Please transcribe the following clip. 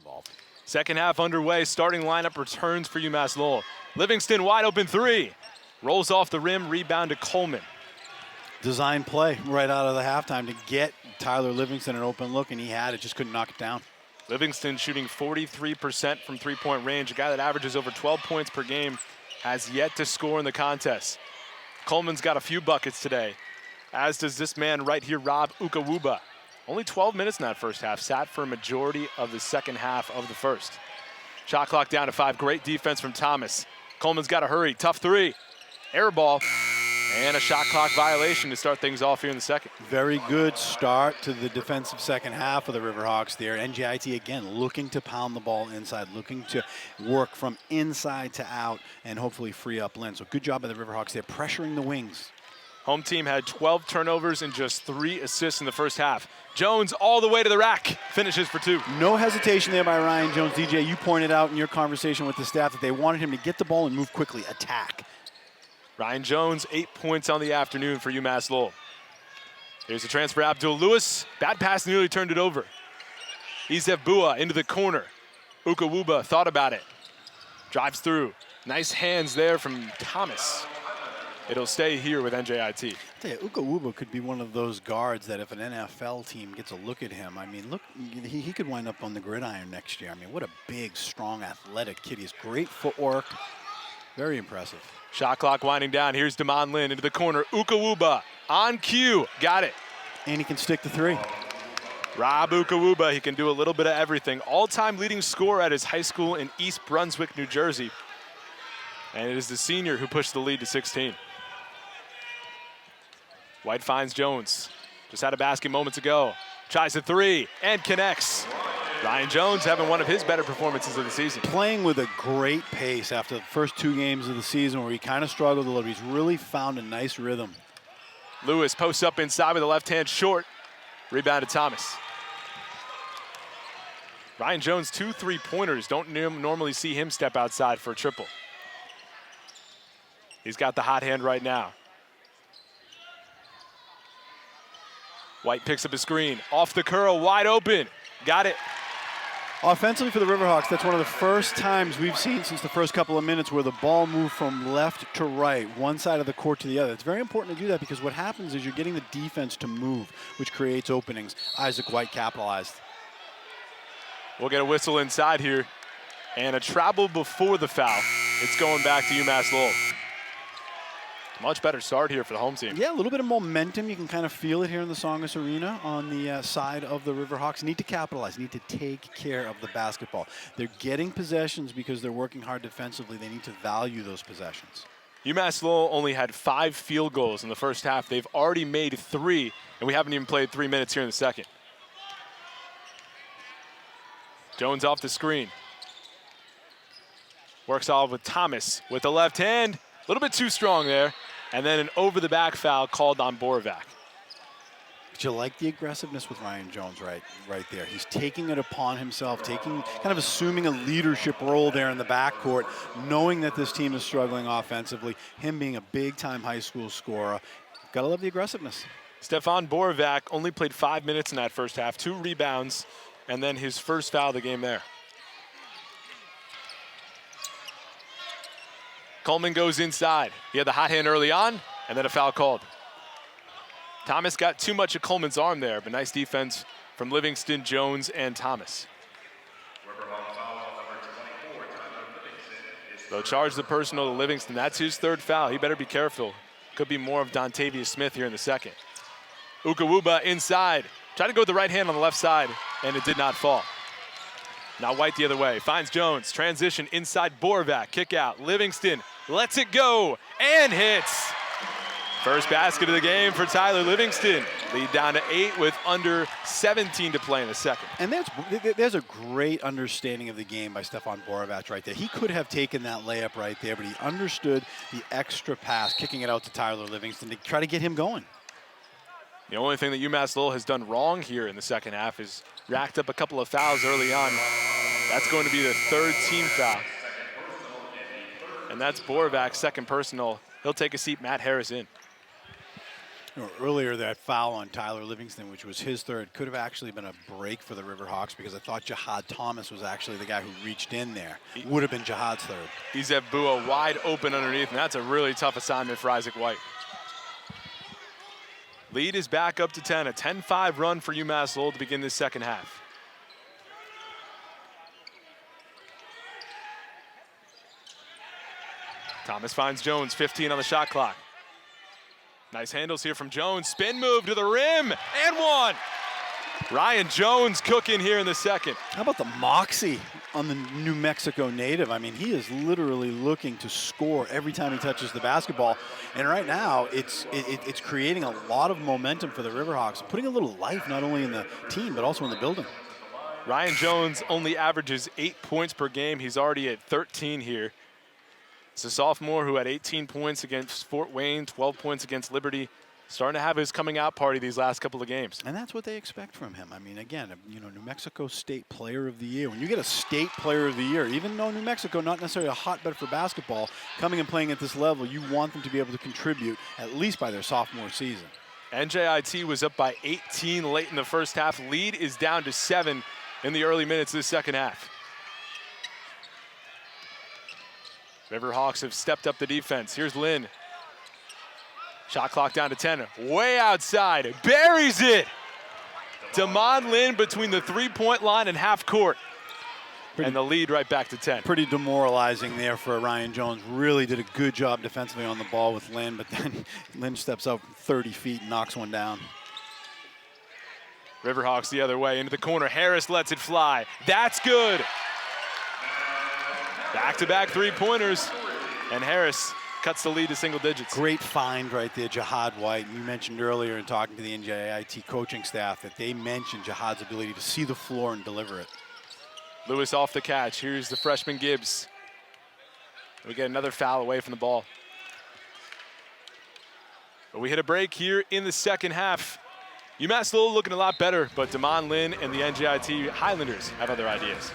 involved. Second half underway. Starting lineup returns for UMass Lowell. Livingston wide open three. Rolls off the rim, rebound to Coleman. Design play right out of the halftime to get Tyler Livingston an open look, and he had it, just couldn't knock it down. Livingston shooting 43% from three-point range. A guy that averages over 12 points per game has yet to score in the contest. Coleman's got a few buckets today, as does this man right here, Rob Ukawuba. Only 12 minutes in that first half, sat for a majority of the second half of the first. Shot clock down to 5, great defense from Thomas. Coleman's got to hurry, tough three. Air ball, and a shot clock violation to start things off here in the second. Very good start to the defensive second half of the Riverhawks there. NJIT, again, looking to pound the ball inside, looking to work from inside to out and hopefully free up Lynn. So good job by the Riverhawks there, pressuring the wings. Home team had 12 turnovers and just 3 assists in the first half. Jones all the way to the rack, finishes for 2. No hesitation there by Ryan Jones. DJ, you pointed out in your conversation with the staff that they wanted him to get the ball and move quickly, attack. Ryan Jones, 8 points on the afternoon for UMass Lowell. Here's the transfer, Abdul Lewis. Bad pass, nearly turned it over. Izef Bua into the corner. Ukawuba thought about it. Drives through. Nice hands there from Thomas. It'll stay here with NJIT. I tell you, Ukawuba could be one of those guards that if an NFL team gets a look at him, I mean, look, he could wind up on the gridiron next year. I mean, what a big, strong, athletic kid. He has great footwork. Very impressive. Shot clock winding down. Here's Damon Lynn into the corner. Ukawuba on cue. Got it. And he can stick the three. Rob Ukawuba, he can do a little bit of everything. All-time leading scorer at his high school in East Brunswick, New Jersey. And it is the senior who pushed the lead to 16. White finds Jones. Just had a basket moments ago. Tries a three and connects. Ryan Jones having one of his better performances of the season. Playing with a great pace after the first 2 games of the season where he kind of struggled a little. He's really found a nice rhythm. Lewis posts up inside with a left hand short. Rebound to Thomas. Ryan Jones, 2 3-pointers. Don't normally see him step outside for a triple. He's got the hot hand right now. White picks up a screen. Off the curl, wide open. Got it. Offensively for the Riverhawks, that's one of the first times we've seen since the first couple of minutes where the ball moved from left to right, one side of the court to the other. It's very important to do that because what happens is you're getting the defense to move, which creates openings. Isaac White capitalized. We'll get a whistle inside here and a travel before the foul. It's going back to UMass Lowell. Much better start here for the home team. Yeah, a little bit of momentum. You can kind of feel it here in the Songus Arena on the side of the Riverhawks. Need to capitalize, need to take care of the basketball. They're getting possessions because they're working hard defensively. They need to value those possessions. UMass Lowell only had 5 field goals in the first half. They've already made 3, and we haven't even played 3 minutes here in the second. Jones off the screen. Works off with Thomas with the left hand. A little bit too strong there. And then an over-the-back foul called on Borovac. But you like the aggressiveness with Ryan Jones right there. He's taking it upon himself, kind of assuming a leadership role there in the backcourt, knowing that this team is struggling offensively, him being a big-time high school scorer. Gotta love the aggressiveness. Stefan Borovac only played 5 minutes in that first half, 2 rebounds, and then his first foul of the game there. Coleman goes inside. He had the hot hand early on, and then a foul called. Thomas got too much of Coleman's arm there, but nice defense from Livingston, Jones, and Thomas. They'll charge the personal to Livingston. That's his 3rd foul. He better be careful. Could be more of Dontavius Smith here in the second. Ukawuba inside. Tried to go with the right hand on the left side, and it did not fall. Now White the other way. Finds Jones. Transition inside Borovac. Kick out. Livingston lets it go and hits. First basket of the game for Tyler Livingston. Lead down to 8 with under 17 to play in the second. And there's a great understanding of the game by Stefan Borovac right there. He could have taken that layup right there, but he understood the extra pass, kicking it out to Tyler Livingston to try to get him going. The only thing that UMass Lowell has done wrong here in the second half is racked up a couple of fouls early on. That's going to be the 3rd team foul. And that's Borovac's 2nd personal. He'll take a seat, Matt Harris in. Earlier, that foul on Tyler Livingston, which was his third, could have actually been a break for the Riverhawks because I thought Jihad Thomas was actually the guy who reached in there. Would have been Jihad's third. Izeb Bua wide open underneath, and that's a really tough assignment for Isaac White. Lead is back up to 10, a 10-5 run for UMass Lowell to begin this second half. Thomas finds Jones, 15 on the shot clock. Nice handles here from Jones. Spin move to the rim, and one. Ryan Jones cooking here in the second. How about the moxie on the New Mexico native? I mean, he is literally looking to score every time he touches the basketball. And right now, it's creating a lot of momentum for the Riverhawks, putting a little life not only in the team, but also in the building. Ryan Jones only averages 8 points per game. He's already at 13 here. It's a sophomore who had 18 points against Fort Wayne, 12 points against Liberty. Starting to have his coming out party these last couple of games. And that's what they expect from him. I mean, again, New Mexico State Player of the Year. When you get a State Player of the Year, even though New Mexico, not necessarily a hotbed for basketball, coming and playing at this level, you want them to be able to contribute at least by their sophomore season. NJIT was up by 18 late in the first half. Lead is down to 7 in the early minutes of the second half. Riverhawks have stepped up the defense. Here's Lynn. Shot clock down to 10. Way outside. Buries it. Damon Lynn between the three-point line and half court. And the lead right back to 10. Pretty demoralizing there for Ryan Jones. Really did a good job defensively on the ball with Lynn, but then Lynn steps out 30 feet and knocks one down. Riverhawks the other way into the corner. Harris lets it fly. That's good. Back-to-back three-pointers, and Harris cuts the lead to single digits. Great find right there, Jihad White. You mentioned earlier in talking to the NJIT coaching staff that they mentioned Jihad's ability to see the floor and deliver it. Lewis off the catch. Here's the freshman Gibbs. We get another foul away from the ball. But we hit a break here in the second half. UMass Lowell looking a lot better, but Damon Lynn and the NJIT Highlanders have other ideas.